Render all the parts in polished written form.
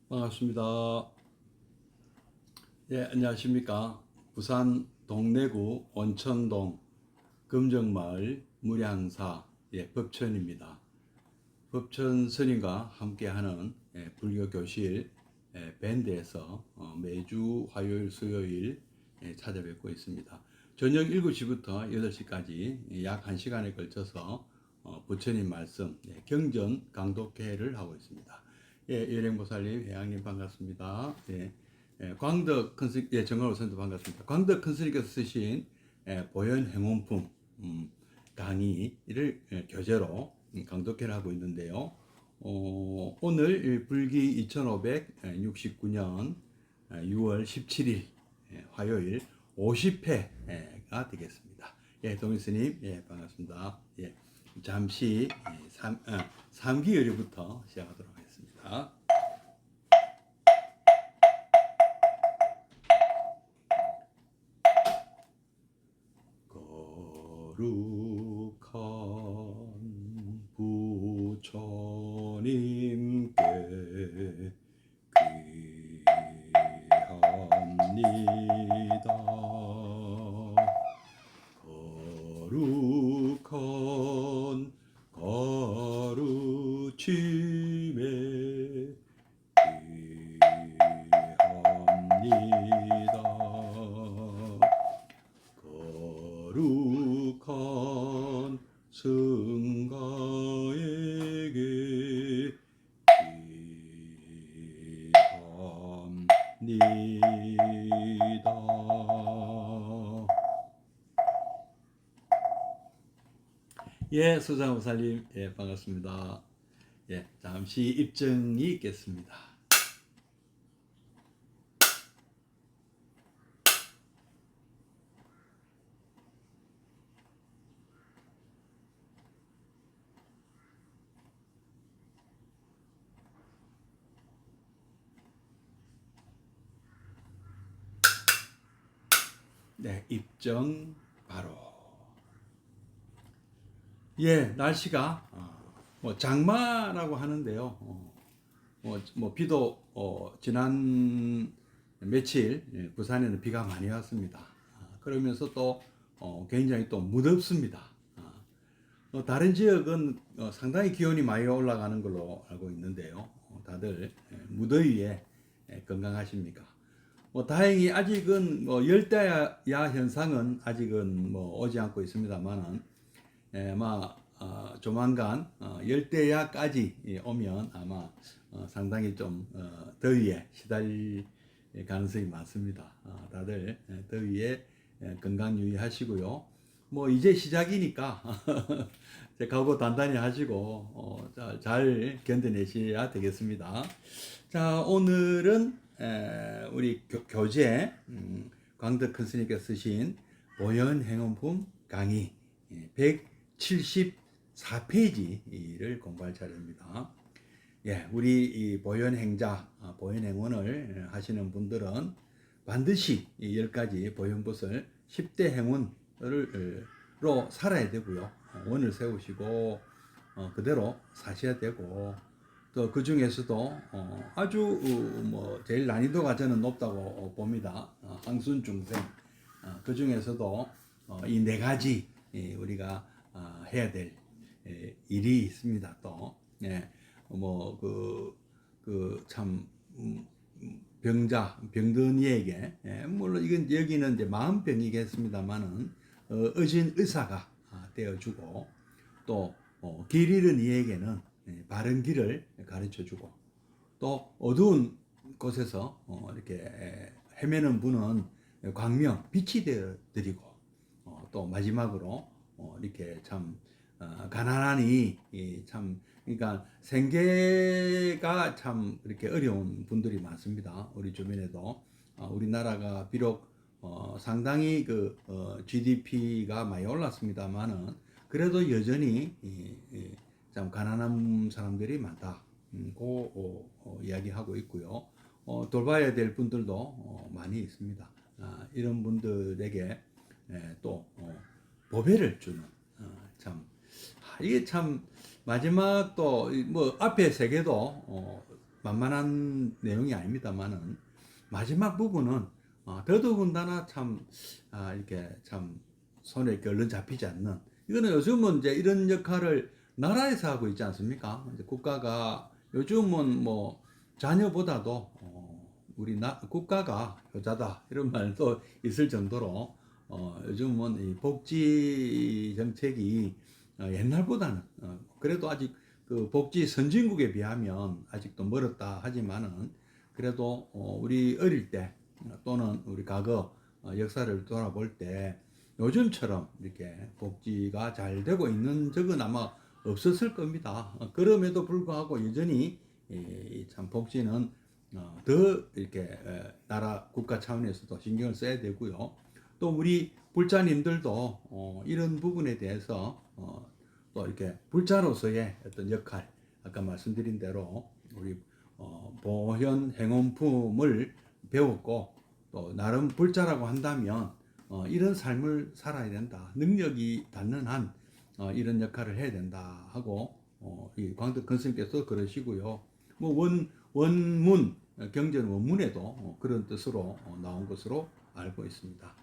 반갑습니다. 예, 안녕하십니까. 부산 동래구 온천동 금정마을 무량사 법천입니다. 법천 스님과 함께하는 불교 교실 밴드에서 매주 화요일, 수요일 찾아뵙고 있습니다. 저녁 7시부터 8시까지 약 1시간에 걸쳐서 부처님 말씀 경전 강독회를 하고 있습니다. 여령보살님, 회장님 반갑습니다. 광덕 큰스님, 정광호 선생도 반갑습니다. 광덕 큰스님께서 쓰신 보현행원품 강의를 교재로 강독회를 하고 있는데요. 오늘 불기 2569년 6월 17일 화요일 50회가 되겠습니다. 동일스님, 반갑습니다. 잠시 3기 열의부터 시작하도록 하겠습니다. 거룩한 부처님께 귀합니다. 거룩한 가르침에 귀합니다. 거룩한 승가에게 귀합니다. 수장보살님, 반갑습니다. 잠시 입증이 있겠습니다. 입증 바로. 날씨가 장마라고 하는데요. 비도 지난 며칠 부산에는 비가 많이 왔습니다. 그러면서 또 굉장히 또 무덥습니다. 다른 지역은 상당히 기온이 많이 올라가는 걸로 알고 있는데요. 다들 무더위에 건강하십니까? 다행히 아직은 열대야 현상은 아직은 오지 않고 있습니다만은 아마 조만간 열대야까지 오면 아마 상당히 좀 더위에 시달릴 가능성이 많습니다. 다들 더위에 건강 유의하시고요. 이제 시작이니까 각오 단단히 하시고 잘 견뎌내셔야 되겠습니다. 자, 오늘은 우리 교재 광덕 큰스님께서 쓰신 보현행원품 강의 174페이지를 공부할 차례입니다. 우리 이 보현행자, 보현행원을 하시는 분들은 반드시 10가지 보현봇을 10대 행운으로 살아야 되고요. 원을 세우시고 그대로 사셔야 되고, 또 그 중에서도 아주 제일 난이도가 저는 높다고 봅니다. 항순중생. 그 중에서도 이 4가지 우리가 해야 될 일이 있습니다. 또 참 병든 이에게 물론 이건 여기는 이제 마음병이겠습니다만은 의진 의사가 되어주고, 또 길 잃은 이에게는 바른 길을 가르쳐주고, 또 어두운 곳에서 이렇게 헤매는 분은 광명, 빛이 되어드리고, 또 마지막으로 이렇게 참 가난하니 참, 그러니까 생계가 참 이렇게 어려운 분들이 많습니다. 우리 주변에도 우리나라가 비록 상당히 GDP가 많이 올랐습니다만은 그래도 여전히 참 가난한 사람들이 많다. 이야기하고 있고요. 돌봐야 될 분들도 많이 있습니다. 이런 분들에게 또 보배를 주는 참 이게 참 마지막 또 앞에 3개도 만만한 내용이 아닙니다만은 마지막 부분은 더더군다나 참 이렇게 참 손에 이렇게 얼른 잡히지 않는, 이거는 요즘은 이제 이런 역할을 나라에서 하고 있지 않습니까? 이제 국가가 요즘은 뭐 자녀보다도 우리 국가가 효자다 이런 말도 있을 정도로 요즘은 이 복지 정책이 옛날보다는 그래도 아직 그 복지 선진국에 비하면 아직도 멀었다 하지만은 그래도 우리 어릴 때 또는 우리 과거 역사를 돌아볼 때 요즘처럼 이렇게 복지가 잘 되고 있는 적은 아마 없었을 겁니다. 그럼에도 불구하고 여전히 참 복지는 더 이렇게 나라 국가 차원에서도 신경을 써야 되고요. 또 우리 불자님들도 이런 부분에 대해서 또 이렇게 불자로서의 어떤 역할, 아까 말씀드린 대로 우리 보현 행원품을 배웠고 또 나름 불자라고 한다면 이런 삶을 살아야 된다, 능력이 닿는 한 이런 역할을 해야 된다 하고 이 광덕 근스님께서 그러시고요. 뭐 원문 경전 원문에도 그런 뜻으로 나온 것으로 알고 있습니다.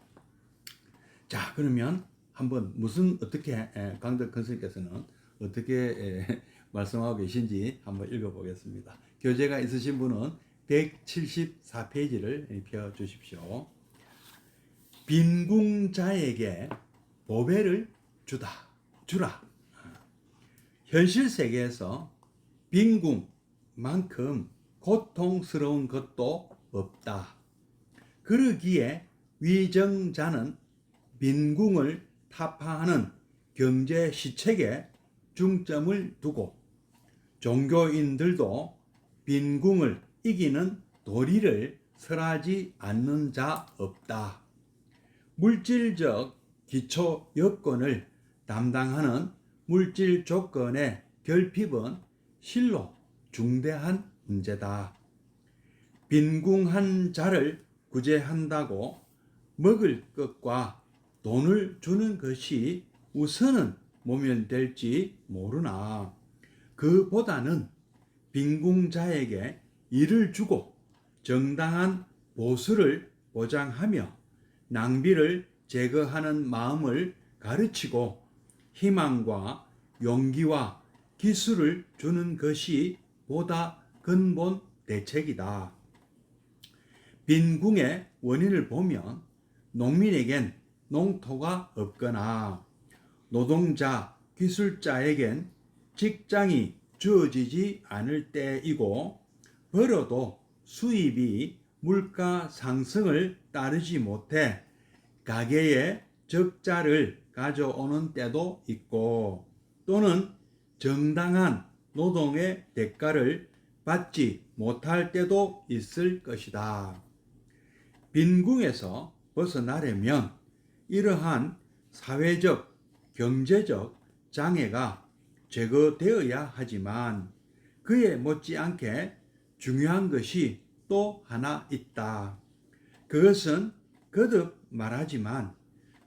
자, 그러면 한번 어떻게 광덕 근스님께서는 어떻게 말씀하고 계신지 한번 읽어보겠습니다. 교재가 있으신 분은 174페이지를 펴 주십시오. 빈궁자에게 보배를 주라. 현실 세계에서 빈궁만큼 고통스러운 것도 없다. 그러기에 위정자는 빈궁을 타파하는 경제 시책에 중점을 두고 종교인들도 빈궁을 이기는 도리를 설하지 않는 자 없다. 물질적 기초 여건을 담당하는 물질 조건의 결핍은 실로 중대한 문제다. 빈궁한 자를 구제한다고 먹을 것과 돈을 주는 것이 우선은 모면될지 모르나 그보다는 빈궁자에게 일을 주고 정당한 보수를 보장하며 낭비를 제거하는 마음을 가르치고 희망과 용기와 기술을 주는 것이 보다 근본 대책이다. 빈궁의 원인을 보면 농민에겐 농토가 없거나 노동자, 기술자에겐 직장이 주어지지 않을 때이고 벌어도 수입이 물가 상승을 따르지 못해 가계에 적자를 가져오는 때도 있고 또는 정당한 노동의 대가를 받지 못할 때도 있을 것이다. 빈궁에서 벗어나려면 이러한 사회적, 경제적 장애가 제거되어야 하지만 그에 못지않게 중요한 것이 또 하나 있다. 그것은 거듭 말하지만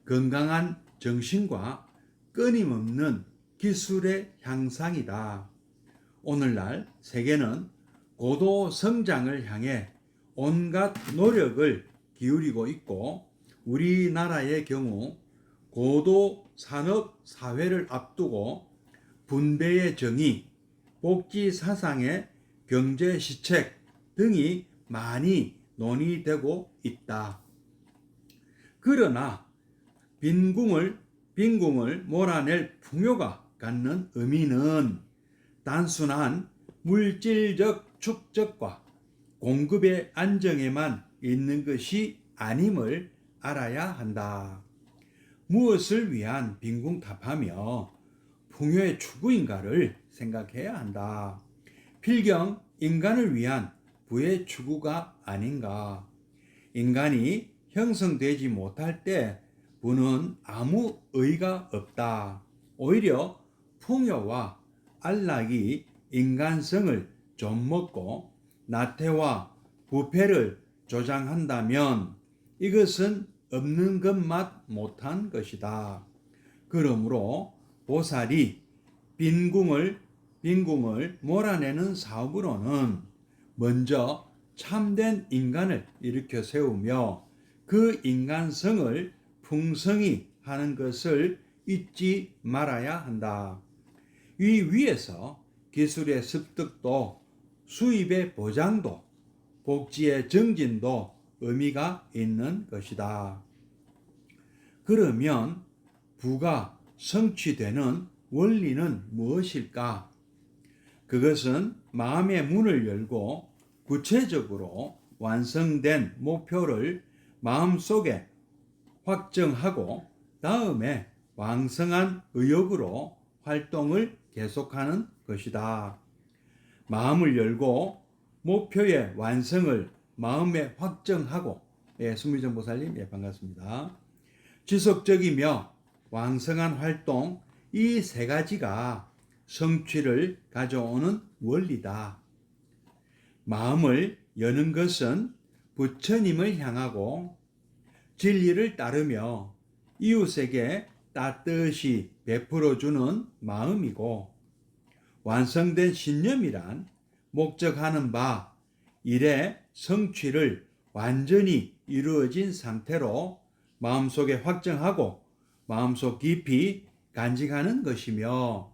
건강한 정신과 끊임없는 기술의 향상이다. 오늘날 세계는 고도 성장을 향해 온갖 노력을 기울이고 있고 우리나라의 경우 고도 산업 사회를 앞두고 분배의 정의, 복지 사상의 경제 시책 등이 많이 논의되고 있다. 그러나 빈궁을 몰아낼 풍요가 갖는 의미는 단순한 물질적 축적과 공급의 안정에만 있는 것이 아님을 알아야 한다. 무엇을 위한 빈궁탑하며 풍요의 추구인가를 생각해야 한다. 필경 인간을 위한 부의 추구가 아닌가. 인간이 형성되지 못할 때 부는 아무 의의가 없다. 오히려 풍요와 안락이 인간성을 좀먹고 나태와 부패를 조장한다면 이것은 없는 것만 못한 것이다. 그러므로 보살이 빈궁을 몰아내는 사업으로는 먼저 참된 인간을 일으켜 세우며 그 인간성을 풍성히 하는 것을 잊지 말아야 한다. 이 위에서 기술의 습득도 수입의 보장도 복지의 정진도 의미가 있는 것이다. 그러면 부가 성취되는 원리는 무엇일까? 그것은 마음의 문을 열고 구체적으로 완성된 목표를 마음속에 확정하고 다음에 왕성한 의욕으로 활동을 계속하는 것이다. 마음을 열고 목표의 완성을 마음에 확정하고, 수미정 보살님, 반갑습니다. 지속적이며 왕성한 활동, 이 세 가지가 성취를 가져오는 원리다. 마음을 여는 것은 부처님을 향하고 진리를 따르며 이웃에게 따뜻이 베풀어주는 마음이고, 완성된 신념이란 목적하는 바 일의 성취를 완전히 이루어진 상태로 마음속에 확정하고 마음속 깊이 간직하는 것이며,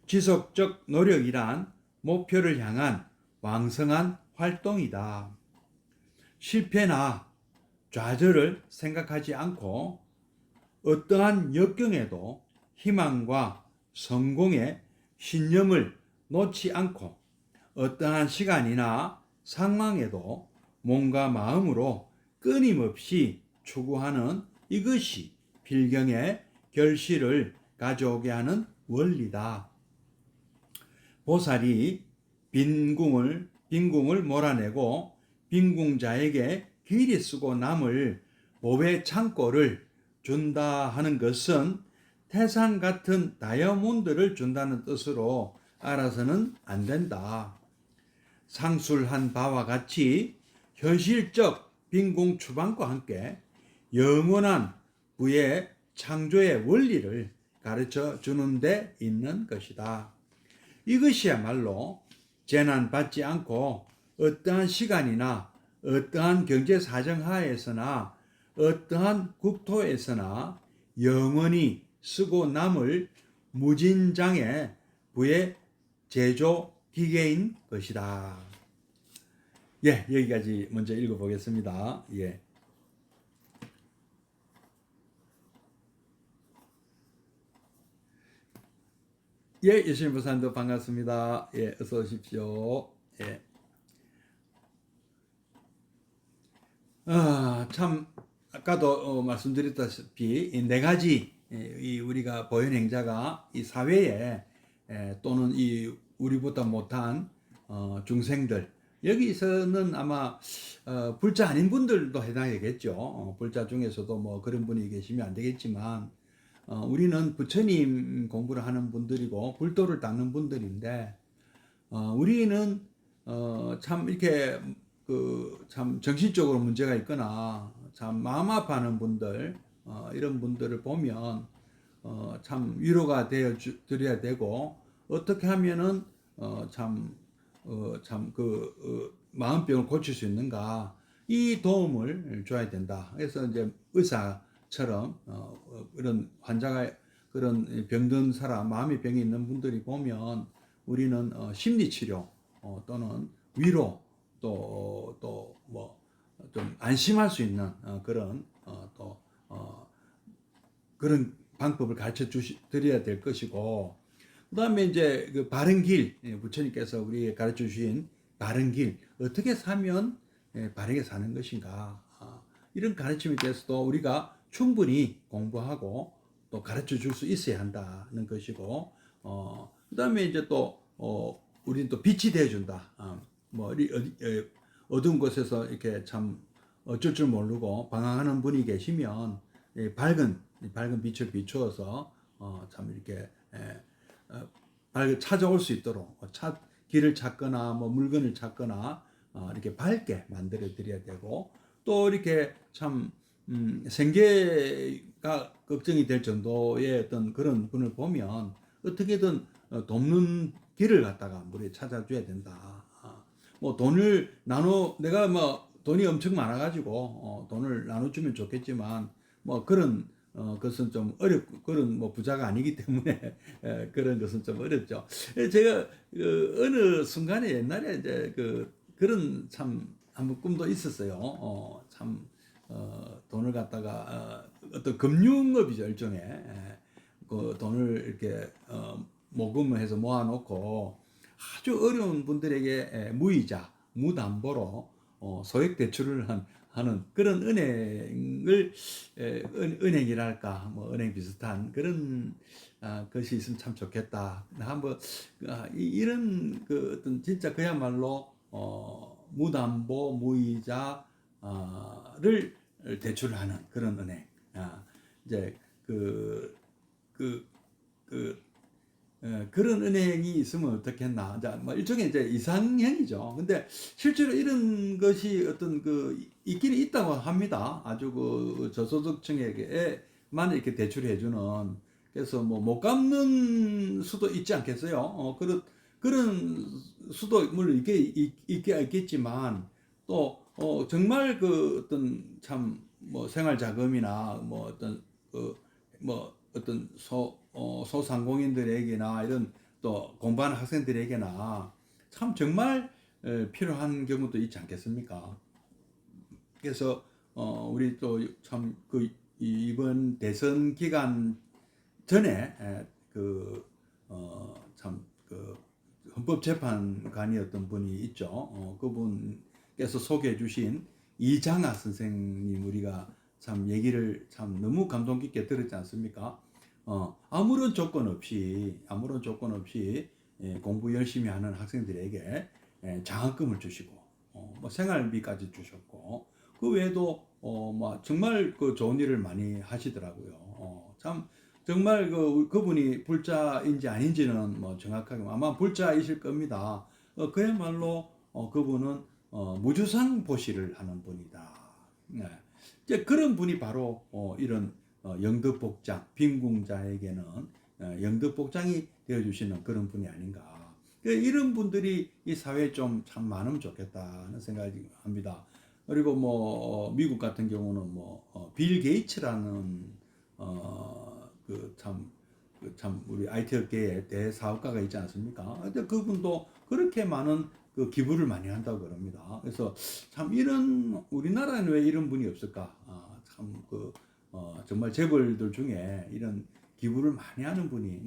지속적 노력이란 목표를 향한 왕성한 활동이다. 실패나 좌절을 생각하지 않고 어떠한 역경에도 희망과 성공의 신념을 놓지 않고 어떠한 시간이나 상황에도 몸과 마음으로 끊임없이 추구하는 이것이 필경의 결실을 가져오게 하는 원리다. 보살이 빈궁을 몰아내고 빈궁자에게 길이 쓰고 남을 보배 창고를 준다 하는 것은 태산 같은 다이아몬드를 준다는 뜻으로 알아서는 안 된다. 상술한 바와 같이 현실적 빈궁 추방과 함께 영원한 부의 창조의 원리를 가르쳐 주는 데 있는 것이다. 이것이야말로 재난 받지 않고 어떠한 시간이나 어떠한 경제 사정 하에서나 어떠한 국토에서나 영원히 쓰고 남을 무진장의 부의 제조 기계인 것이다. 여기까지 먼저 읽어보겠습니다. 예수님 보살님도 반갑습니다. 어서 오십시오. 참 아까도 말씀드렸다시피 이 네 가지 우리가 보현 행자가 이 사회에 또는 이 우리보다 못한 중생들, 여기서는 아마 불자 아닌 분들도 해당하겠죠. 불자 중에서도 뭐 그런 분이 계시면 안 되겠지만 우리는 부처님 공부를 하는 분들이고 불도를 닦는 분들인데, 우리는 참 이렇게 참 정신적으로 문제가 있거나 참 마음 아파하는 분들, 이런 분들을 보면 참 위로가 되어 드려야 되고, 어떻게 하면은 마음병을 고칠 수 있는가, 이 도움을 줘야 된다. 그래서 이제 의사처럼 이런 환자가 그런 병든 사람, 마음의 병이 있는 분들이 보면 우리는 심리치료 또는 위로 또 뭐 좀 안심할 수 있는 그런 그런 방법을 가르쳐 드려야 될 것이고, 그 다음에 이제 그 바른 길, 부처님께서 우리에게 가르쳐 주신 바른 길, 어떻게 사면 바르게 사는 것인가, 이런 가르침에 대해서도 우리가 충분히 공부하고 또 가르쳐 줄 수 있어야 한다는 것이고, 그 다음에 이제 또 우리는 또 빛이 되어준다. 어두운 곳에서 이렇게 참 어쩔 줄 모르고 방황하는 분이 계시면 밝은 빛을 비추어서 참 이렇게 찾아올 수 있도록 길을 찾거나 뭐 물건을 찾거나 이렇게 밝게 만들어 드려야 되고, 또 이렇게 참 생계가 걱정이 될 정도의 어떤 그런 분을 보면 어떻게든 돕는 길을 갖다가 우리 찾아줘야 된다. 뭐 돈을 내가 뭐 돈이 엄청 많아가지고 돈을 나눠주면 좋겠지만 뭐 그런 것은 좀 그런 뭐 부자가 아니기 때문에 그런 것은 좀 어렵죠. 제가 어느 순간에 옛날에 이제 그런 참 한번 꿈도 있었어요. 참 돈을 갖다가 어떤 금융업이죠 일종의 그 돈을 이렇게 모금을 해서 모아놓고 아주 어려운 분들에게 무이자, 무담보로 소액 대출을 하는 그런 은행을 은행이랄까 뭐 은행 비슷한 그런 것이 있으면 참 좋겠다. 한번 이런 그 어떤 진짜 그야말로 무담보, 무이자를 대출하는 그런 은행. 이제 그, 그 그런 은행이 있으면 어떻겠나. 자, 뭐 일종의 이제 이상형이죠. 근데 실제로 이런 것이 어떤 있기는 있다고 합니다. 아주 저소득층에게만 이렇게 대출해주는. 그래서 뭐 못 갚는 수도 있지 않겠어요. 그런 수도 물론 있겠지만 또 정말 어떤 참 뭐 생활 자금이나 뭐 어떤 뭐 어떤 소상공인들에게나 이런 또 공부하는 학생들에게나 참 정말 필요한 경우도 있지 않겠습니까? 그래서 우리 또 참 이번 대선 기간 전에 그참그 헌법재판관이었던 분이 있죠. 그분께서 소개해 주신 이장하 선생님 우리가 참 얘기를 참 너무 감동 깊게 들었지 않습니까? 아무런 조건 없이 공부 열심히 하는 학생들에게 장학금을 주시고 뭐 생활비까지 주셨고 그 외에도 뭐 정말 좋은 일을 많이 하시더라고요. 참 정말 그분이 불자인지 아닌지는 뭐 정확하게 아마 불자이실 겁니다. 그야말로 그분은 무주상 보시를 하는 분이다. 네. 이제 그런 분이 바로 이런 영덕복장 빈궁자에게는 영덕복장이 되어주시는 그런 분이 아닌가. 이런 분들이 이 사회에 좀 참 많으면 좋겠다는 생각이 합니다. 그리고 뭐 미국 같은 경우는 뭐빌 게이츠라는 참 우리 IT 업계의 대사업가가 있지 않습니까? 근데 그분도 그렇게 많은 기부를 많이 한다고 그럽니다. 그래서 참 이런 우리나라에는 왜 이런 분이 없을까? 정말 재벌들 중에 이런 기부를 많이 하는 분이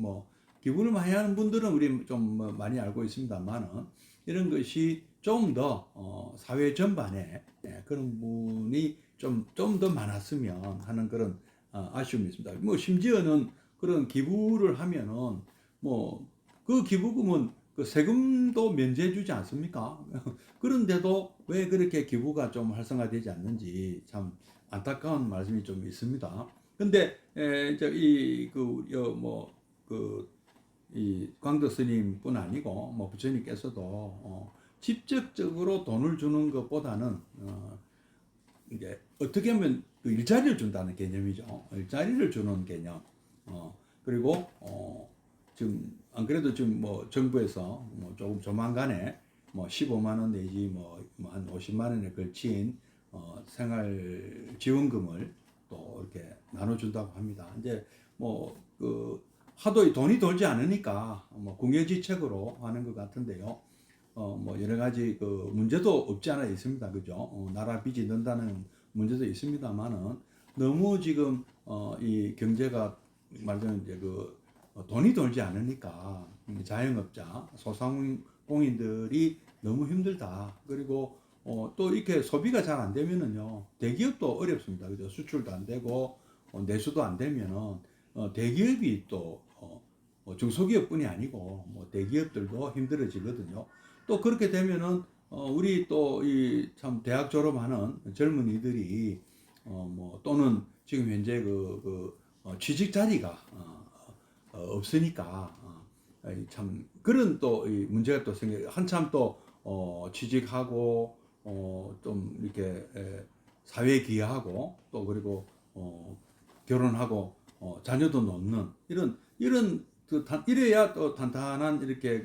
기부를 많이 하는 분들은 우리 좀 많이 알고 있습니다만은 이런 것이 좀 더 사회 전반에 그런 분이 좀 더 많았으면 하는 그런 아쉬움이 있습니다. 뭐 심지어는 그런 기부를 하면은 그 기부금은 그 세금도 면제해주지 않습니까? 그런데도 왜 그렇게 기부가 좀 활성화되지 않는지 참 안타까운 말씀이 좀 있습니다. 근데 이제 이 광덕 스님뿐 아니고 부처님께서도 직접적으로 돈을 주는 것보다는 이게 어떻게 하면 일자리를 준다는 개념이죠. 일자리를 주는 개념. 그리고 지금 안 그래도 지금 정부에서 조금 조만간에 15만 원 내지 한 50만 원에 걸친 생활 지원금을 또 이렇게 나눠준다고 합니다. 이제 하도 돈이 돌지 않으니까 궁여지책으로 하는 것 같은데요. 여러 가지 문제도 없지 않아 있습니다. 그죠? 나라 빚이 는다는 문제도 있습니다만은 너무 지금 이 경제가 말하자면 이제 돈이 돌지 않으니까 자영업자, 소상공인들이 너무 힘들다. 그리고 또 이렇게 소비가 잘 안 되면은요 대기업도 어렵습니다. 그죠? 수출도 안 되고 내수도 안 되면은 대기업이 또 중소기업뿐이 아니고 대기업들도 힘들어지거든요. 또 그렇게 되면은 우리 또 이 참 대학 졸업하는 젊은이들이 또는 지금 현재 취직 자리가 없으니까 참 그런 또 이 문제가 또 생겨 한참 또 취직하고 좀 이렇게 사회에 기여하고 또 그리고 결혼하고 자녀도 놓는 이런 이래야 또 탄탄한 이렇게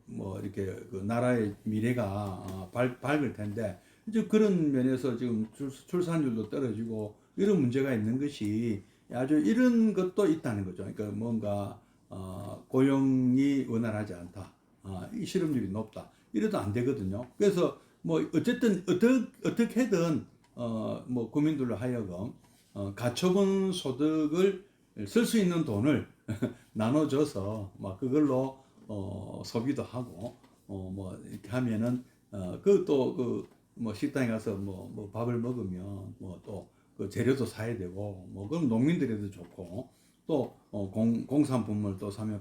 뭐 이렇게 그 나라의 미래가 밝을 텐데 이제 그런 면에서 지금 출산율도 떨어지고 이런 문제가 있는 것이 아주 이런 것도 있다는 거죠. 그러니까 뭔가 고용이 원활하지 않다, 이 실업률이 높다, 이래도 안 되거든요. 그래서 뭐 어쨌든 어떻게든 뭐 국민들로 하여금 가처분 소득을 쓸 수 있는 돈을 나눠줘서 막 그걸로 소비도 하고 뭐 이렇게 하면은 그또 그 뭐 식당에 가서 뭐 밥을 먹으면 뭐 또 그 재료도 사야 되고 뭐 그럼 농민들에도 좋고 또 공산품을 또 사면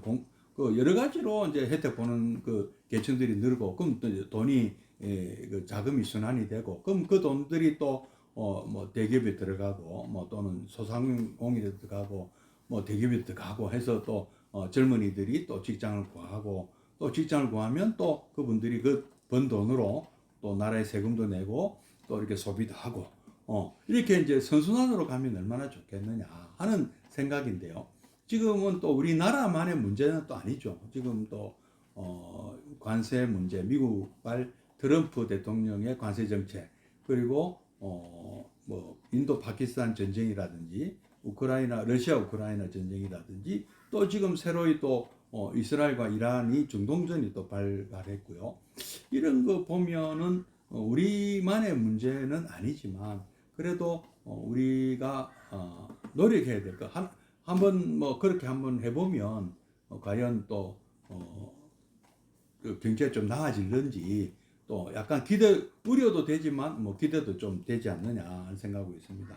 그 여러 가지로 이제 혜택 보는 그 계층들이 늘고 그럼 또 이제 돈이 그 자금이 순환이 되고 그럼 그 돈들이 또 뭐 대기업에 들어가고 뭐 또는 소상공인에 들어가고 뭐 대기업에 들어가고 해서 또 젊은이들이 또 직장을 구하고 또 직장을 구하면 또 그분들이 그 번 돈으로 또 나라에 세금도 내고 또 이렇게 소비도 하고 이렇게 이제 선순환으로 가면 얼마나 좋겠느냐 하는 생각인데요. 지금은 또 우리나라만의 문제는 또 아니죠. 지금 또 관세 문제, 미국발 트럼프 대통령의 관세 정책, 그리고 뭐 인도 파키스탄 전쟁이라든지 러시아 우크라이나 전쟁이라든지 또 지금 새로이 또 이스라엘과 이란이 중동전이 또 발발했고요. 이런 거 보면은 우리만의 문제는 아니지만 그래도 우리가 노력해야 될 거. 한번 뭐 그렇게 한번 해보면 과연 또 그 경제가 좀 나아질는지 또 약간 우려도 되지만 뭐 기대도 좀 되지 않느냐 하는 생각하고 있습니다.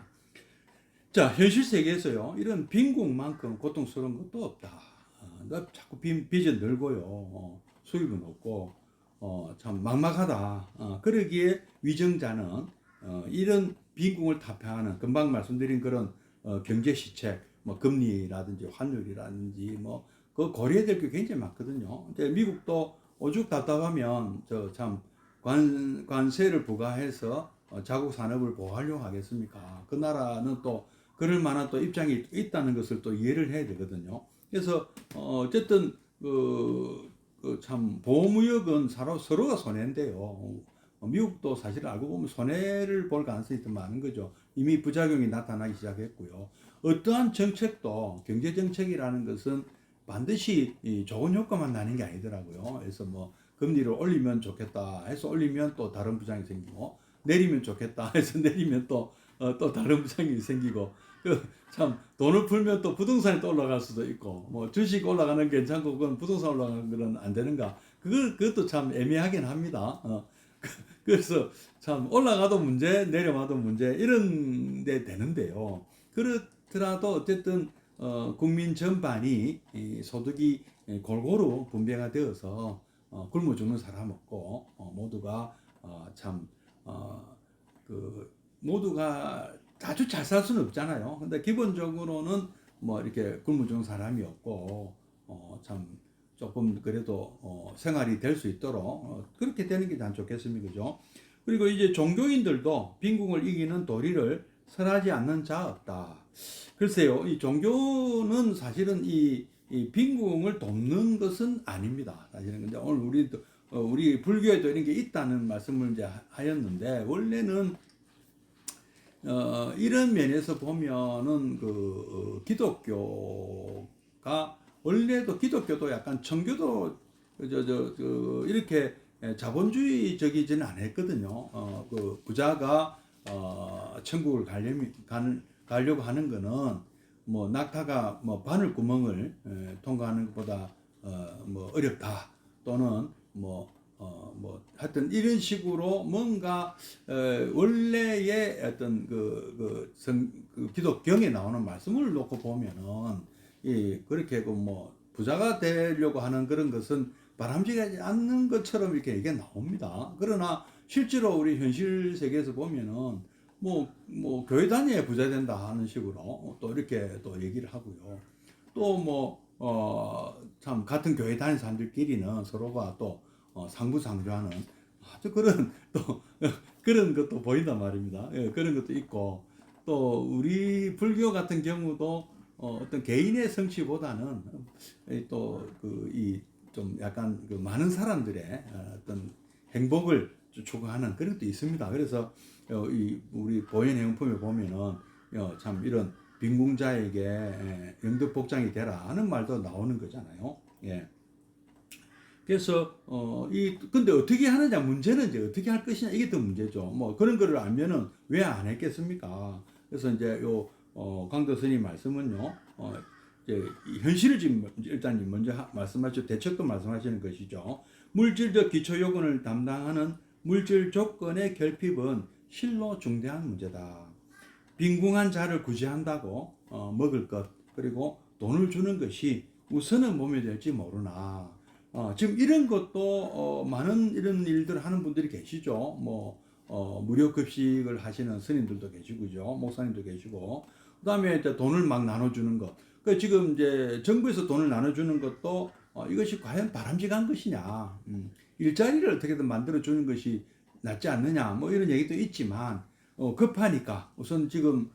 자, 현실 세계에서요, 이런 빈곤만큼 고통스러운 것도 없다. 자꾸 빚은 늘고요, 수입은 없고, 참 막막하다. 그러기에 위정자는 이런 빈곤을 타파하는 금방 말씀드린 그런 경제 시책, 뭐 금리라든지 환율이라든지 뭐 그 고려해야 될 게 굉장히 많거든요. 근데 미국도 오죽 답답하면 저 참 관세를 부과해서 자국 산업을 보호하려고 하겠습니까? 그 나라는 또 그럴 만한 또 입장이 있다는 것을 또 이해를 해야 되거든요. 그래서 어쨌든 참 보호무역은 서로가 손해인데요. 미국도 사실 알고 보면 손해를 볼 가능성이 더 많은 거죠. 이미 부작용이 나타나기 시작했고요. 어떠한 정책도 경제 정책이라는 것은 반드시 좋은 효과만 나는 게 아니더라고요. 그래서 뭐 금리를 올리면 좋겠다 해서 올리면 또 다른 부작용이 생기고 내리면 좋겠다 해서 내리면 또 다른 부작용이 생기고 참 돈을 풀면 또 부동산이 또 올라갈 수도 있고 뭐 주식 올라가는 게 괜찮고 그건 부동산 올라가는 건 안 되는가 그것도 참 애매하긴 합니다. 그래서 참 올라가도 문제 내려가도 문제 이런 데 되는데요. 그렇더라도 어쨌든 국민 전반이 소득이 골고루 분배가 되어서 굶어 죽는 사람 없고 모두가 모두가 아주 잘 살 수는 없잖아요. 근데 기본적으로는 뭐 이렇게 굶어 죽는 사람이 없고 참 조금 그래도 생활이 될 수 있도록 그렇게 되는 게 난 좋겠습니다. 그죠? 그리고 이제 종교인들도 빈궁을 이기는 도리를 설하지 않는 자 없다. 글쎄요, 이 종교는 사실은 이 빈궁을 돕는 것은 아닙니다. 사실은 근데 오늘 우리 불교에도 이런 게 있다는 말씀을 이제 하였는데 원래는 이런 면에서 보면은 기독교가 원래도 기독교도 약간 청교도 이렇게 자본주의적이지는 않았거든요. 그 부자가 천국을 가려고 하는 거는 뭐 낙타가 뭐 바늘 구멍을 통과하는 것보다 뭐 어렵다 또는 뭐 하여튼 이런 식으로 뭔가 원래의 어떤 그 기독경에 나오는 말씀을 놓고 보면은 그렇게 뭐 부자가 되려고 하는 그런 것은 바람직하지 않는 것처럼 이렇게 얘기가 나옵니다. 그러나 실제로 우리 현실 세계에서 보면은 뭐 교회 다녀야 부자 된다 하는 식으로 또 이렇게 또 얘기를 하고요. 또 참 같은 교회 다니는 사람들끼리는 서로가 또 상부상조하는 아주 그런 또 그런 것도 보인단 말입니다. 예, 그런 것도 있고 또 우리 불교 같은 경우도 어떤 개인의 성취보다는 또 이 좀 약간 그 많은 사람들의 어떤 행복을 추구하는 그런 것도 있습니다. 그래서 이 우리 보현행품에 보면은 참 이런 빈궁자에게 영덕복장이 되라 하는 말도 나오는 거잖아요. 예. 그래서 이 근데 어떻게 하느냐 문제는 이제 어떻게 할 것이냐 이게 더 문제죠. 뭐 그런 거를 알면은 왜 안 했겠습니까? 그래서 이제 요 강도 스님 말씀은요. 이제 현실을 지금 일단 먼저 말씀하시고 대책도 말씀하시는 것이죠. 물질적 기초 요건을 담당하는 물질 조건의 결핍은 실로 중대한 문제다. 빈궁한 자를 구제한다고 먹을 것 그리고 돈을 주는 것이 우선은 몸에 될지 모르나 지금 이런 것도 많은 이런 일들을 하는 분들이 계시죠. 뭐 무료 급식을 하시는 스님들도 계시고죠, 목사님도 계시고, 그다음에 이제 돈을 막 나눠주는 것. 그 지금 이제 정부에서 돈을 나눠주는 것도 이것이 과연 바람직한 것이냐, 일자리를 어떻게든 만들어 주는 것이 낫지 않느냐, 뭐 이런 얘기도 있지만 급하니까 우선 지금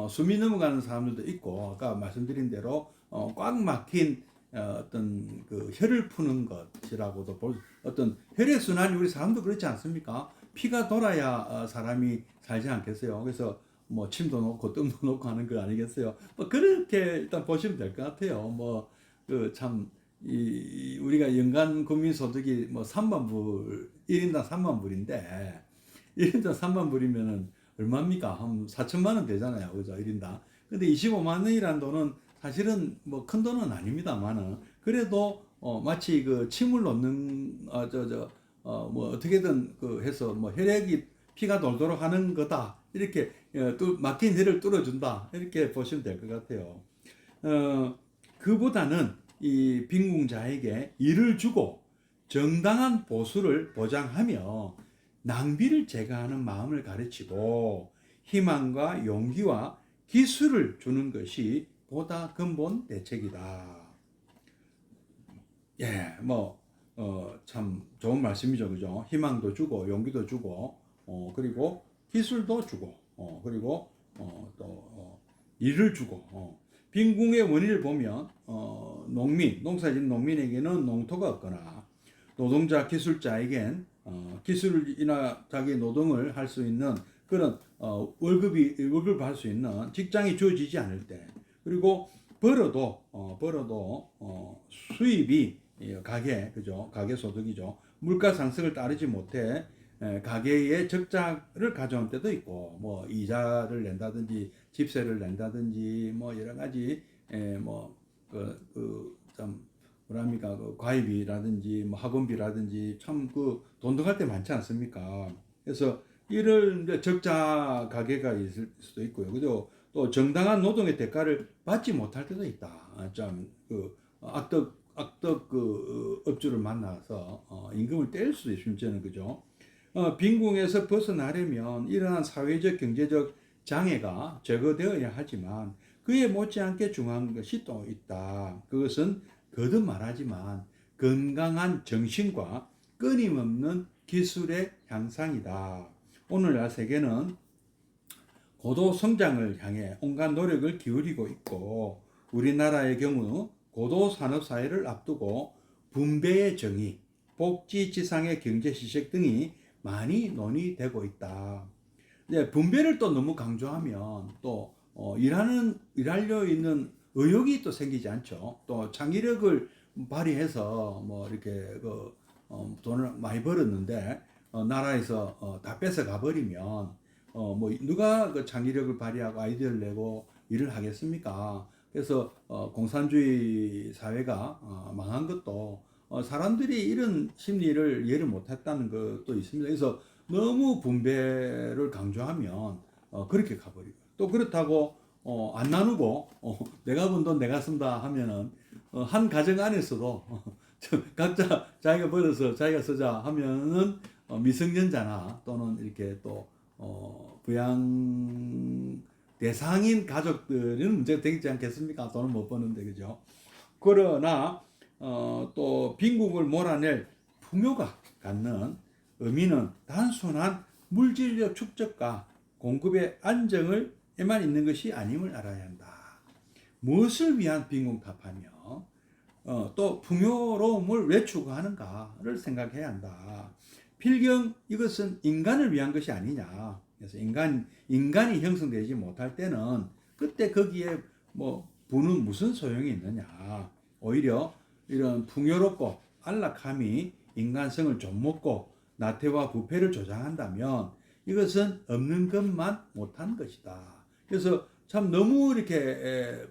숨이 넘어가는 사람들도 있고 아까 말씀드린 대로 꽉 막힌 어떤 그 혈을 푸는 것이라고도 볼 어떤 혈액 순환이 우리 사람도 그렇지 않습니까? 피가 돌아야 사람이 살지 않겠어요. 그래서 뭐 침도 놓고 뜸도 놓고 하는 거 아니겠어요? 뭐 그렇게 일단 보시면 될 것 같아요. 뭐 그 참 이 우리가 연간 국민 소득이 뭐 3만 불 1인당 3만 불인데 1인당 3만 불이면은 얼마입니까? 한 4천만 원 되잖아요. 그죠? 1인당. 근데 25만 원이라는 돈은 사실은 뭐 큰 돈은 아닙니다만은 그래도 마치 그 침을 놓는 뭐 어떻게든 그 해서 뭐 혈액이 피가 돌도록 하는 거다. 이렇게 또 막힌 혈을 뚫어준다. 이렇게 보시면 될 것 같아요. 그보다는 이 빈궁자에게 일을 주고 정당한 보수를 보장하며 낭비를 제거하는 마음을 가르치고 희망과 용기와 기술을 주는 것이 보다 근본 대책이다. 예, 뭐, 참 좋은 말씀이죠. 그죠? 희망도 주고, 용기도 주고, 그리고 기술도 주고, 그리고, 일을 주고, 빈궁의 원인을 보면, 농사짓는 농민에게는 농토가 없거나, 노동자, 기술자에겐, 기술이나 자기 노동을 할 수 있는 그런, 월급을 받을 수 있는 직장이 주어지지 않을 때, 그리고 벌어도 수입이 그죠? 가계 소득이죠. 물가 상승을 따르지 못해 가계의 적자를 가져온 때도 있고, 뭐 이자를 낸다든지 집세를 낸다든지 뭐 여러 가지 뭐그참 뭐랍니까 그 과외비라든지 뭐 학원비라든지 참 그 돈 들어갈 때 많지 않습니까? 그래서 이런 이제 적자 가계가 있을 수도 있고요. 그죠? 또 정당한 노동의 대가를 받지 못할 때도 있다. 참그 악덕 그 업주를 만나서 임금을 뗄 수도 있습니다. 저는 그죠? 빈궁에서 벗어나려면 이러한 사회적 경제적 장애가 제거되어야 하지만 그에 못지않게 중요한 것이 또 있다. 그것은 거듭 말하지만 건강한 정신과 끊임없는 기술의 향상이다. 오늘날 세계는 고도 성장을 향해 온갖 노력을 기울이고 있고 우리나라의 경우 고도 산업 사회를 앞두고 분배의 정의, 복지 지상의 경제 시책 등이 많이 논의되고 있다. 이제 분배를 또 너무 강조하면 또 일하려 있는 의욕이 또 생기지 않죠. 또 창의력을 발휘해서 뭐 이렇게 돈을 많이 벌었는데 나라에서 다 뺏어 가버리면 뭐 누가 그 창의력을 발휘하고 아이디어를 내고 일을 하겠습니까? 그래서 공산주의 사회가 망한 것도 사람들이 이런 심리를 이해를 못했다는 것도 있습니다. 그래서 너무 분배를 강조하면 그렇게 가버리고 또 그렇다고 안 나누고 내가 번 돈 내가 쓴다 하면은 한 가정 안에서도 각자 자기가 벌어서 자기가 쓰자 하면은 미성년자나 또는 이렇게 또 부양 대상인 가족들은 문제가 되지 않겠습니까? 돈을 못 버는데 그죠? 그러나 또 빈국을 몰아낼 풍요가 갖는 의미는 단순한 물질적 축적과 공급의 안정을에만 있는 것이 아님을 알아야 한다. 무엇을 위한 빈궁탑하며 또 풍요로움을 왜 추구하는가를 생각해야 한다. 필경 이것은 인간을 위한 것이 아니냐. 그래서 인간이 형성되지 못할 때는 그때 거기에 뭐 부는 무슨 소용이 있느냐. 오히려 이런 풍요롭고 안락함이 인간성을 좀먹고 나태와 부패를 조장한다면 이것은 없는 것만 못한 것이다. 그래서 참 너무 이렇게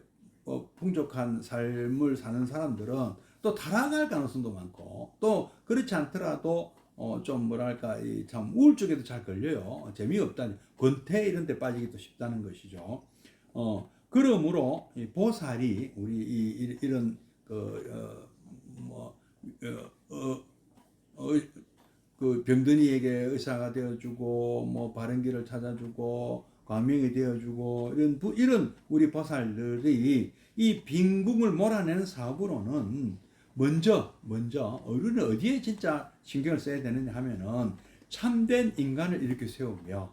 풍족한 삶을 사는 사람들은 또 타락할 가능성도 많고 또 그렇지 않더라도 좀 뭐랄까 참 우울증에도 잘 걸려요. 재미없다니 권태 이런 데 빠지기도 쉽다는 것이죠. 그러므로 이 보살이 우리 이런 그 병든이에게 의사가 되어주고 뭐 바른 길을 찾아주고 광명이 되어주고 이런 우리 보살들이 이 빈궁을 몰아내는 사업으로는 먼저 우리는 어디에 진짜 신경을 써야 되느냐 하면은 참된 인간을 이렇게 세우며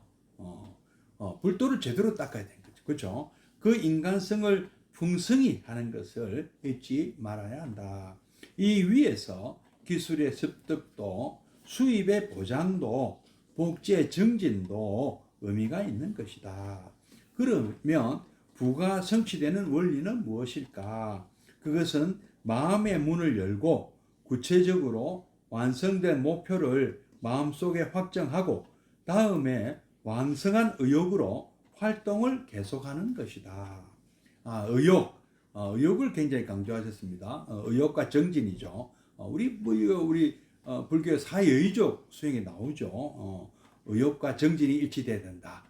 불도를 제대로 닦아야 되는 거죠. 그렇죠? 그 인간성을 풍성히 하는 것을 잊지 말아야 한다. 이 위에서 기술의 습득도 수입의 보장도 복지의 증진도 의미가 있는 것이다. 그러면 부가 성취되는 원리는 무엇일까? 그것은 마음의 문을 열고 구체적으로 완성된 목표를 마음속에 확정하고 다음에 왕성한 의욕으로 활동을 계속하는 것이다. 의욕을 굉장히 강조하셨습니다. 의욕과 정진이죠. 우리 불교의 사여의족 수행에 나오죠. 의욕과 정진이 일치돼야 된다.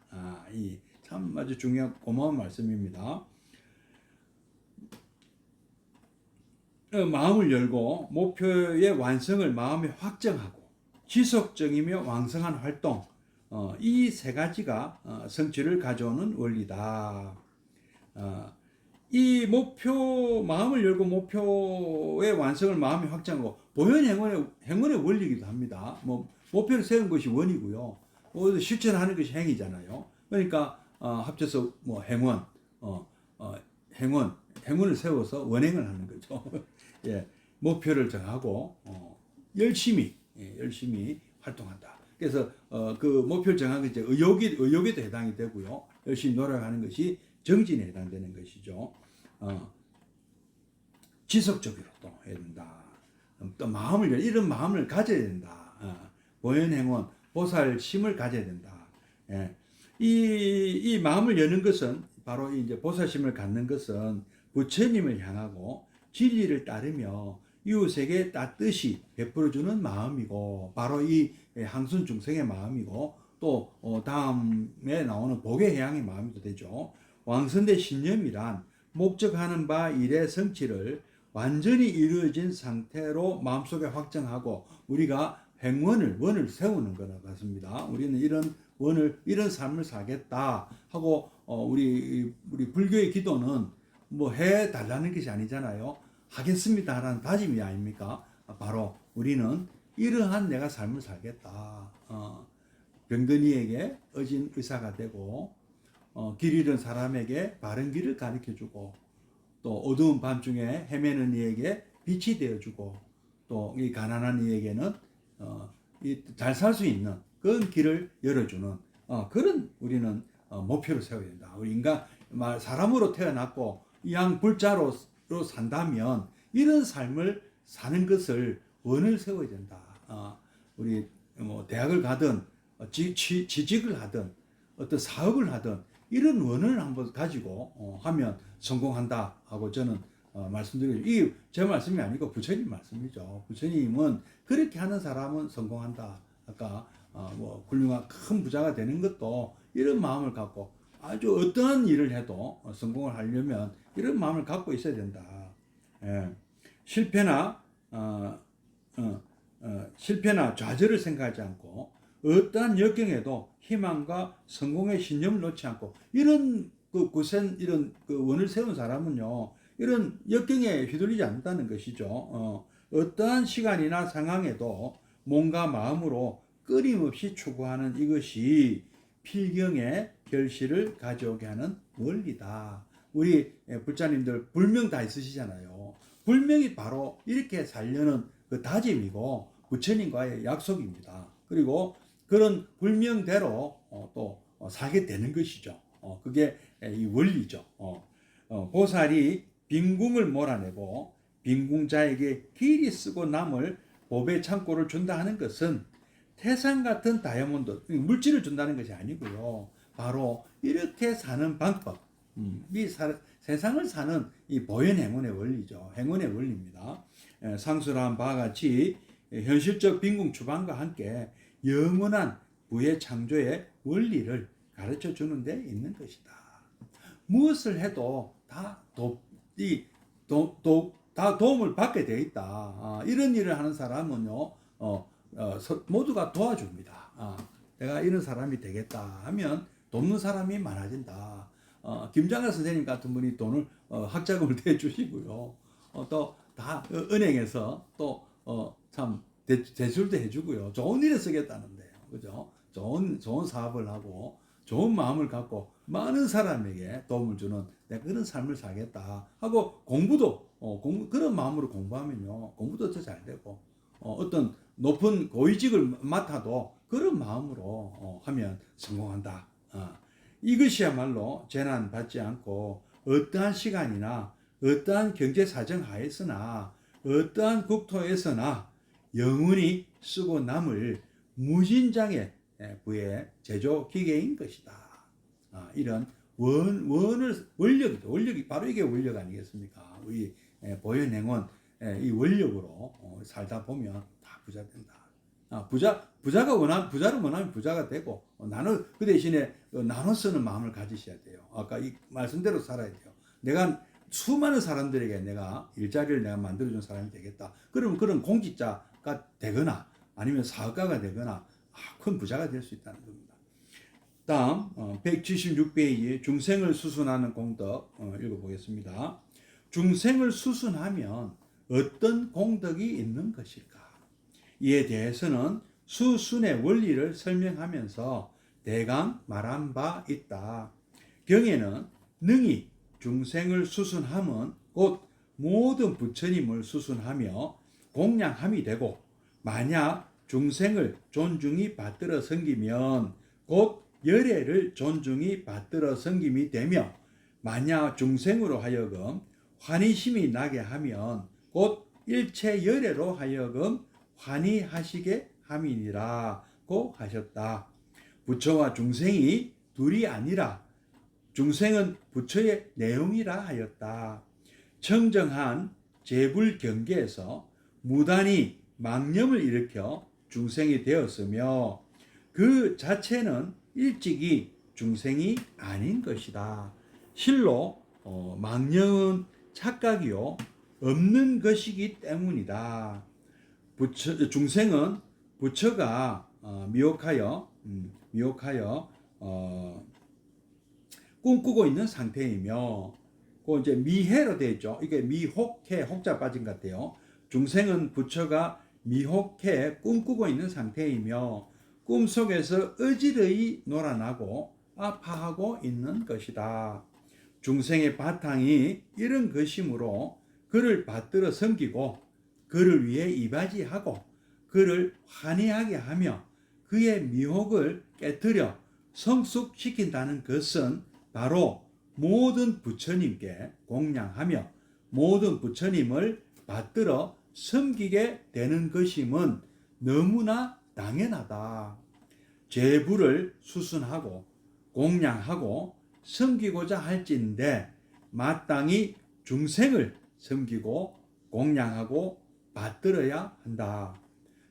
이 참 아주 중요한 고마운 말씀입니다. 마음을 열고 목표의 완성을 마음에 확정하고 지속적이며 왕성한 활동, 이 세 가지가 성취를 가져오는 원리다. 이 마음을 열고 목표의 완성을 마음에 확정하고 보현 행원의 원리이기도 합니다. 뭐 목표를 세운 것이 원이고요. 실천하는 것이 행이잖아요. 그러니까 합쳐서 뭐 행원을 세워서 원행을 하는 거죠. 예, 목표를 정하고 열심히 활동한다. 그래서 그 목표를 정하는 이제 의욕에도 해당이 되고요. 열심히 노력하는 것이 정진에 해당되는 것이죠. 지속적으로 또 해야 된다. 또 이런 마음을 가져야 된다. 보현행원, 보살심을 가져야 된다. 예. 이 마음을 여는 것은 바로 이제 보살심을 갖는 것은 부처님을 향하고 진리를 따르며 이웃에게 따뜻이 베풀어주는 마음이고 바로 이 항순 중생의 마음이고 또 다음에 나오는 복의 해양의 마음이 되죠. 왕선대 신념이란 목적하는 바 일의 성취를 완전히 이루어진 상태로 마음속에 확정하고 우리가 원을 세우는 거나 같습니다. 우리는 이런 삶을 살겠다 하고 우리 불교의 기도는 뭐 해 달라는 것이 아니잖아요. 하겠습니다라는 다짐이 아닙니까? 바로 우리는 이러한 내가 삶을 살겠다. 병든이에게 어진 의사가 되고 길 잃은 사람에게 바른 길을 가르쳐주고 또 어두운 밤중에 헤매는 이에게 빛이 되어주고 또 이 가난한 이에게는 잘 살 수 있는 그런 길을 열어주는 그런 우리는 목표를 세워야 된다. 우리 인간 사람으로 태어났고 양 불자로 산다면 이런 삶을 사는 것을 원을 세워야 된다. 우리 뭐 대학을 가든 취직을 하든 어떤 사업을 하든 이런 원을 한번 가지고 하면 성공한다 하고 저는 말씀드리죠. 이 제 말씀이 아니고 부처님 말씀이죠. 부처님은 그렇게 하는 사람은 성공한다. 아까 뭐 훌륭한 큰 부자가 되는 것도 이런 마음을 갖고 아주 어떠한 일을 해도 성공을 하려면 이런 마음을 갖고 있어야 된다. 예. 실패나 좌절을 생각하지 않고 어떠한 역경에도 희망과 성공의 신념을 놓지 않고 이런 이런 원을 세운 사람은요 이런 역경에 휘둘리지 않는다는 것이죠. 어떠한 시간이나 상황에도 몸과 마음으로 끊임없이 추구하는 이것이 필경의 결실을 가져오게 하는 원리다. 우리 불자님들 불명 다 있으시잖아요. 불명이 바로 이렇게 살려는 그 다짐이고 부처님과의 약속입니다. 그리고 그런 불명대로 또 살게 되는 것이죠. 그게 이 원리죠. 보살이 빈궁을 몰아내고 빈궁자에게 길이 쓰고 남을 보배 창고를 준다 하는 것은 태산 같은 다이아몬드, 물질을 준다는 것이 아니고요. 바로 이렇게 사는 방법, 세상을 사는 이 보현행운의 원리죠. 행운의 원리입니다. 상수한 바와 같이 현실적 빈궁 추방과 함께 영원한 부의 창조의 원리를 가르쳐 주는 데 있는 것이다. 무엇을 해도 다 도움을 받게 돼 있다. 이런 일을 하는 사람은요, 모두가 도와줍니다. 내가 이런 사람이 되겠다 하면 돕는 사람이 많아진다. 김장하 선생님 같은 분이 돈을 학자금을 대주시고요. 또 다 은행에서 또 참 대출도 해주고요. 좋은 일에 쓰겠다는데요, 그죠? 좋은 사업을 하고 좋은 마음을 갖고 많은 사람에게 도움을 주는 내가 그런 삶을 살겠다 하고 공부도 그런 마음으로 공부하면요, 공부도 더 잘 되고 어떤 높은 고위직을 맡아도 그런 마음으로 하면 성공한다. 이것이야말로 재난 받지 않고 어떠한 시간이나 어떠한 경제 사정 하에서나 어떠한 국토에서나 영원히 쓰고 남을 무진장의 부의 제조 기계인 것이다. 이런 원력이죠. 원력이 바로 이게 원력 아니겠습니까? 우리 보현행운 이 원력으로 살다 보면 다 부자 된다. 부자를 원하면 부자가 되고 나눠 그 대신에 나눠 쓰는 마음을 가지셔야 돼요. 아까 이 말씀대로 살아야 돼요. 내가 수많은 사람들에게 내가 일자리를 내가 만들어준 사람이 되겠다. 그러면 그런 공직자가 되거나 아니면 사업가가 되거나 큰 부자가 될 수 있다는 겁니다. 다음 176페이지 중생을 수순하는 공덕 읽어보겠습니다. 중생을 수순하면 어떤 공덕이 있는 것일까? 이에 대해서는 수순의 원리를 설명하면서 대강 말한 바 있다. 경에는 능히 중생을 수순함은 곧 모든 부처님을 수순하며 공양함이 되고, 만약 중생을 존중히 받들어 섬기면 곧 열애를 존중히 받들어 섬김이 되며, 만약 중생으로 하여금 환희심이 나게 하면 곧 일체 열애로 하여금 환희하시게 함이니라고 하셨다. 부처와 중생이 둘이 아니라 중생은 부처의 내용이라 하였다. 청정한 재불 경계에서 무단히 망념을 일으켜 중생이 되었으며 그 자체는 일찍이 중생이 아닌 것이다. 실로 망념은 착각이요 없는 것이기 때문이다. 중생은 부처가 미혹하여 꿈꾸고 있는 상태이며, 그 이제 미해로 되어 있죠. 이게 미혹해, 혹자 빠진 것 같아요. 중생은 부처가 미혹해 꿈꾸고 있는 상태이며 꿈속에서 어지러이 놀아나고 아파하고 있는 것이다. 중생의 바탕이 이런 것이므로 그를 받들어 섬기고 그를 위해 이바지하고 그를 환희하게 하며 그의 미혹을 깨뜨려 성숙시킨다는 것은 바로 모든 부처님께 공양하며 모든 부처님을 받들어 섬기게 되는 것임은 너무나 당연하다. 제부를 수순하고 공양하고 섬기고자 할진대 마땅히 중생을 섬기고 공양하고 받들어야 한다.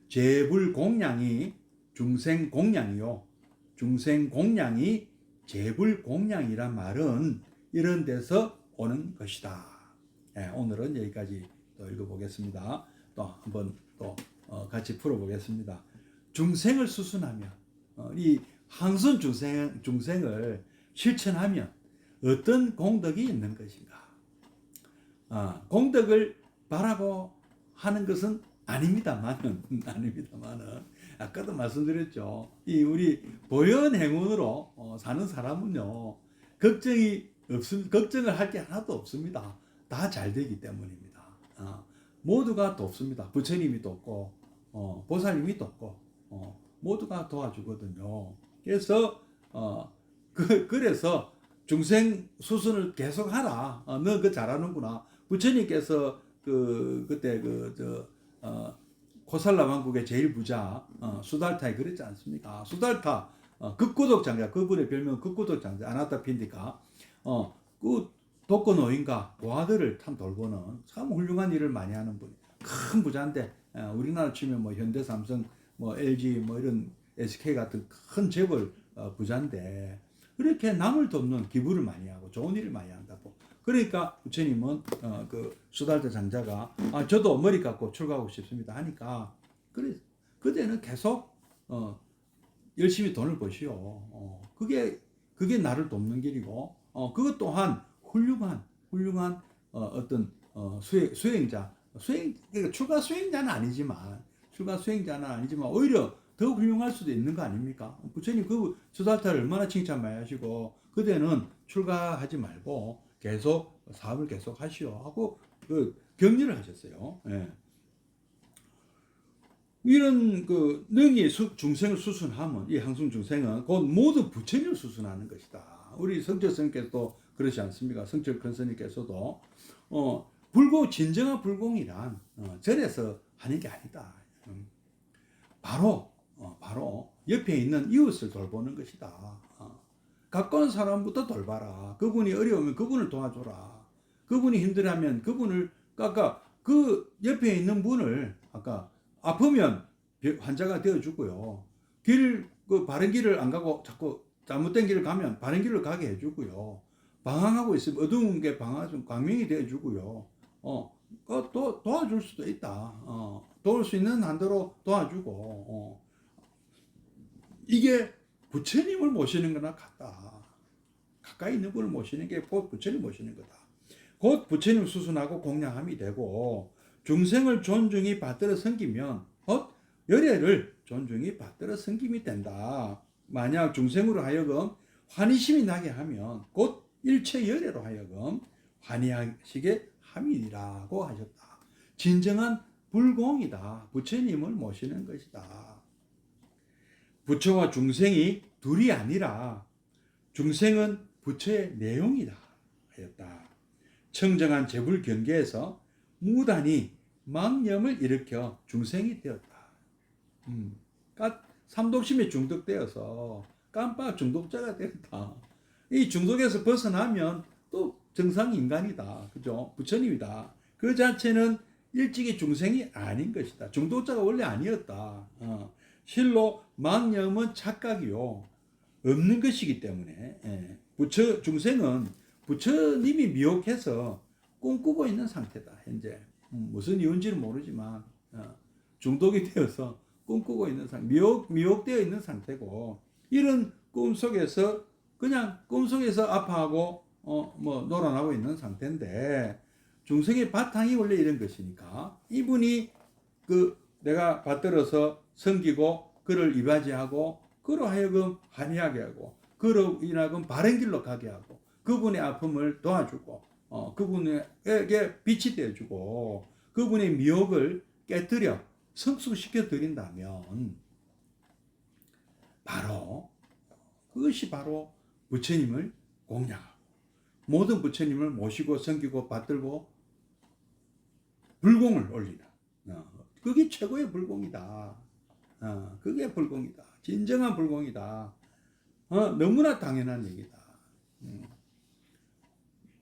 제불 공양이 중생 공양이요, 중생 공양이 제불 공양이란 말은 이런 데서 오는 것이다. 오늘은 여기까지 또 읽어보겠습니다. 또 한번 또 같이 풀어보겠습니다. 중생을 수순하면 이 항선 중생을 실천하면 어떤 공덕이 있는 것인가? 공덕을 바라고 하는 것은 아닙니다만은 아까도 말씀드렸죠. 이 우리 보현 행운으로 사는 사람은요, 걱정을 할 게 하나도 없습니다. 다 잘 되기 때문입니다. 모두가 돕습니다. 부처님이 돕고 보살님이 돕고 모두가 도와주거든요. 그래서 그래서 중생 수순을 계속하라. 너 그거 잘하는구나. 부처님께서 그때 코살라 왕국의 제일 부자 수달타에 그랬지 않습니까? 수달타 극고독 장자, 그분의 별명 극고독 장자 아나타 핀디가 그 독거 노인과 고아들을 참 돌보는 참 훌륭한 일을 많이 하는 분이 큰 부자인데 우리나라 치면 뭐 현대 삼성 뭐 LG 뭐 이런 SK 같은 큰 재벌 부자인데 그렇게 남을 돕는 기부를 많이 하고 좋은 일을 많이 한다고. 그러니까 부처님은 그 수달타 장자가 저도 머리 깎고 출가하고 싶습니다 하니까 그래 그때는 계속 열심히 돈을 버시오. 그게 나를 돕는 길이고 그것 또한 훌륭한 어떤 수행자 그러니까 출가 수행자는 아니지만 오히려 더 훌륭할 수도 있는 거 아닙니까? 부처님 그 수달타를 얼마나 칭찬 많이 하시고 그대는 출가하지 말고 계속 사업을 계속 하시오 하고 그 격려를 하셨어요. 예. 이런 그 능히 중생을 수순하면 이 항승 중생은 곧 모두 부처님을 수순하는 것이다. 우리 성철스님께서도 그렇지 않습니까? 성철 큰 스님께서도 진정한 불공이란 절에서 하는 게 아니다. 바로 옆에 있는 이웃을 돌보는 것이다. 가까운 사람부터 돌봐라. 그분이 어려우면 그분을 도와줘라. 그분이 힘들어하면 그분을 아까 그 옆에 있는 분을 아까 아프면 환자가 되어주고요. 바른 길을 안 가고 자꾸 잘못된 길을 가면 바른 길을 가게 해주고요. 방황하고 있으면 어두운 게 광명이 되어주고요. 또 도와줄 수도 있다. 도울 수 있는 한도로 도와주고. 이게 부처님을 모시는 거나 같다. 가까이 있는 분을 모시는 게 곧 부처님 모시는 거다. 곧 부처님 수순하고 공양함이 되고 중생을 존중히 받들어 섬기면 열애를 존중히 받들어 섬김이 된다. 만약 중생으로 하여금 환희심이 나게 하면 곧 일체 열애로 하여금 환희하시게 함이라고 하셨다. 진정한 불공이다. 부처님을 모시는 것이다. 부처와 중생이 둘이 아니라 중생은 부처의 내용이다 하였다. 청정한 재불 경계에서 무단히 망념을 일으켜 중생이 되었다. 삼독심에 중독되어서 깜빡 중독자가 되었다. 이 중독에서 벗어나면 또 정상 인간이다. 그죠? 부처님이다. 그 자체는 일찍이 중생이 아닌 것이다. 중독자가 원래 아니었다. 실로 망념은 착각이요. 없는 것이기 때문에 중생은 부처님이 미혹해서 꿈꾸고 있는 상태다. 현재 무슨 이유인지는 모르지만 중독이 되어서 꿈꾸고 있는 상태, 미혹되어 있는 상태고 이런 꿈속에서 그냥 꿈속에서 아파하고 뭐 놀아나고 있는 상태인데 중생의 바탕이 원래 이런 것이니까 이분이 내가 받들어서 섬기고 그를 이바지하고 그로 하여금 환희하게 하고 그로 인하여 바른 길로 가게 하고 그분의 아픔을 도와주고 그분에게 빛이 되어주고 그분의 미혹을 깨뜨려 성숙시켜 드린다면 그것이 바로 부처님을 공양하고 모든 부처님을 모시고 섬기고 받들고 불공을 올리는 그게 최고의 불공이다. 그게 불공이다. 진정한 불공이다. 너무나 당연한 얘기다.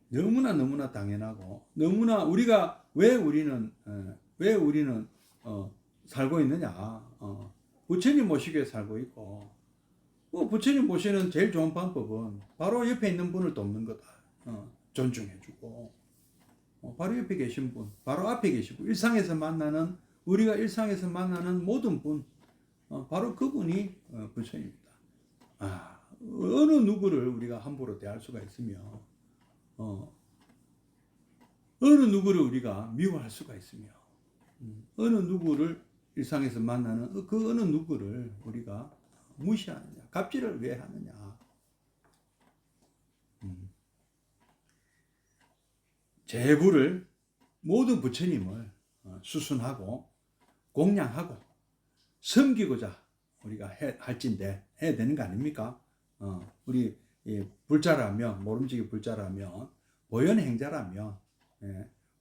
너무나 당연하고 너무나 왜 우리는 살고 있느냐. 부처님 모시기에 살고 있고 부처님 모시는 제일 좋은 방법은 바로 옆에 있는 분을 돕는 거다. 존중해주고 바로 옆에 계신 분, 바로 앞에 계시고 우리가 일상에서 만나는 모든 분 바로 그분이 부처님입니다. 어느 누구를 우리가 함부로 대할 수가 있으며 어느 누구를 우리가 미워할 수가 있으며 어느 누구를 일상에서 만나는 그 어느 누구를 우리가 무시하느냐, 갑질을 왜 하느냐. 재불을 모든 부처님을 수순하고 공양하고 섬기고자 우리가 할진데 해야 되는 거 아닙니까? 우리 불자라면, 모름지기 불자라면, 보현행자라면,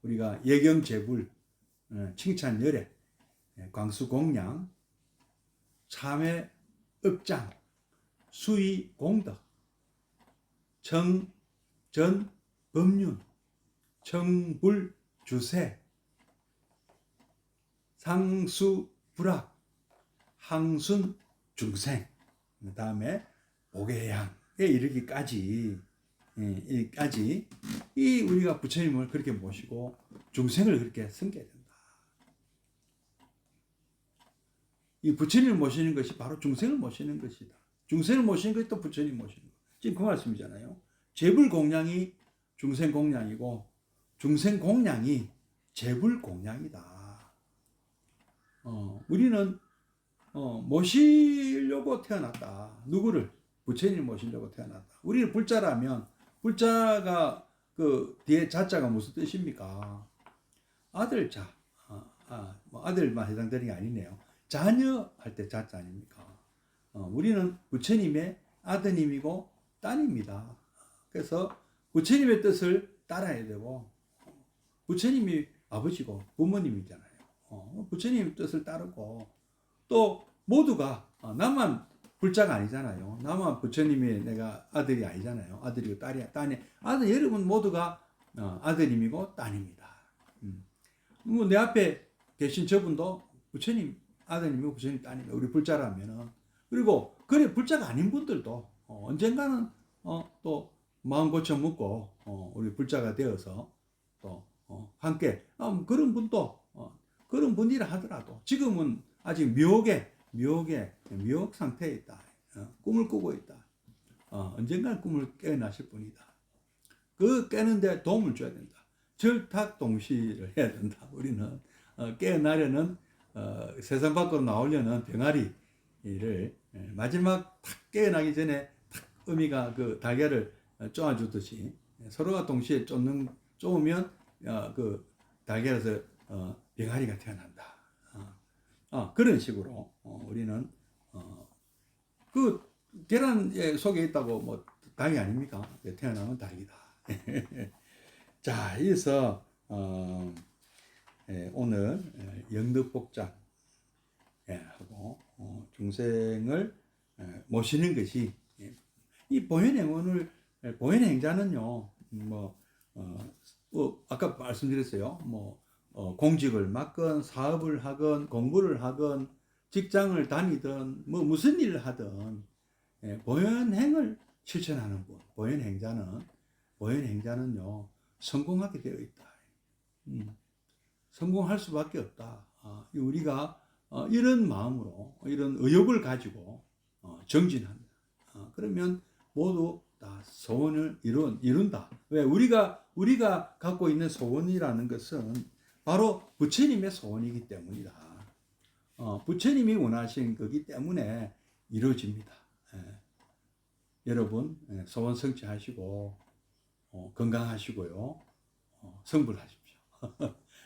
우리가 예경제불, 칭찬열애, 광수공양, 참회업장, 수의공덕, 정전법륜, 청불주세, 상수불학, 항순중생, 그 다음에 보계양에 이르기까지, 이 우리가 부처님을 그렇게 모시고 중생을 그렇게 섬겨야 된다. 이 부처님을 모시는 것이 바로 중생을 모시는 것이다. 중생을 모시는 것이 또 부처님 모시는 것. 지금 그 말씀이잖아요. 재불 공양이 중생 공양이고 중생 공양이 재불 공양이다. 우리는 모시려고 태어났다. 누구를? 부처님을 모시려고 태어났다. 우리는 불자라면 불자가 그 뒤에 자자가 무슨 뜻입니까? 아들자. 뭐 아들만 해당되는 게 아니네요. 자녀 할 때 자자 아닙니까? 우리는 부처님의 아드님이고 딸입니다. 그래서 부처님의 뜻을 따라야 되고 부처님이 아버지고 부모님이잖아요. 부처님의 뜻을 따르고 또 모두가 나만 불자가 아니잖아요. 나만 부처님이 내가 아들이 아니잖아요. 아들이고 딸이야. 아들 여러분 모두가 아드님이고 딸입니다. 뭐 내 앞에 계신 저분도 부처님 아드님이고 부처님 딸입니다. 우리 불자라면은. 그리고 그래 불자가 아닌 분들도 언젠가는 또 마음 고쳐 묻고 우리 불자가 되어서 또 함께 그런 분도 그런 분이라 하더라도 지금은 아직 미혹 상태에 있다. 꿈을 꾸고 있다. 언젠가는 꿈을 깨어나실 분이다. 그 깨는데 도움을 줘야 된다. 절탁동시를 해야 된다. 우리는 깨어나려는 세상 밖으로 나오려는 병아리를 마지막 탁 깨어나기 전에 탁 어미가 그 달걀을 쪼아주듯이 서로가 동시에 쪼으면 그 달걀에서 병아리가 태어난다. 그런 식으로 우리는 그 계란 속에 있다고 뭐 닭이 아닙니까? 태어나면 닭이다. 자, 이어서 오늘 영덕복장 하고 중생을 모시는 것이 이 보현행자는요 아까 말씀드렸어요. 공직을 맡건 사업을 하건 공부를 하건 직장을 다니든 뭐 무슨 일을 하든 보현행을 실천하는 분, 보현행자는요 성공하게 되어 있다. 성공할 수밖에 없다. 우리가 이런 마음으로 이런 의욕을 가지고 정진한다. 그러면 모두 다 소원을 이룬다. 왜? 우리가 갖고 있는 소원이라는 것은 바로 부처님의 소원이기 때문이다. 부처님이 원하신 거기 때문에 이루어집니다. 여러분 소원 성취하시고 건강하시고요. 성불하십시오.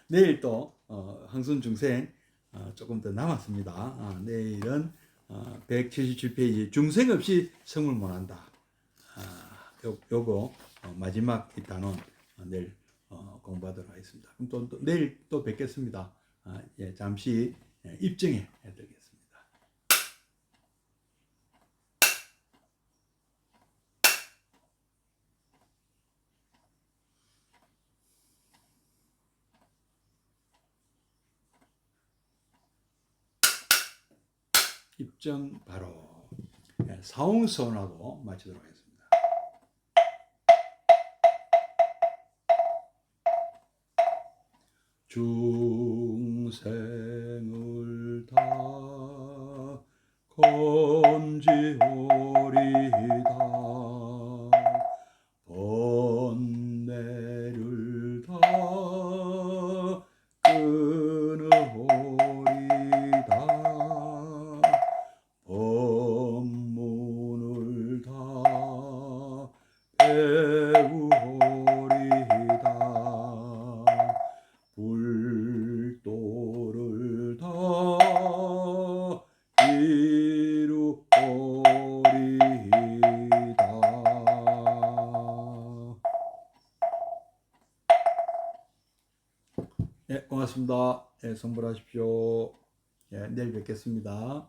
내일 또 항순중생 조금 더 남았습니다. 내일은 177페이지 중생 없이 성불 못한다. 요거 마지막 이 단원 내일 공부하도록 하겠습니다. 그럼 또 내일 또 뵙겠습니다. 잠시 입증해 드리겠습니다. 입증 바로 사홍선하고 마치도록 하겠습니다. 중생을 다 건지오리다 번뇌를 다 끊어오리다 법문을 다 배우오리다 예, 고맙습니다. 예, 성불하십시오. 예, 내일 뵙겠습니다.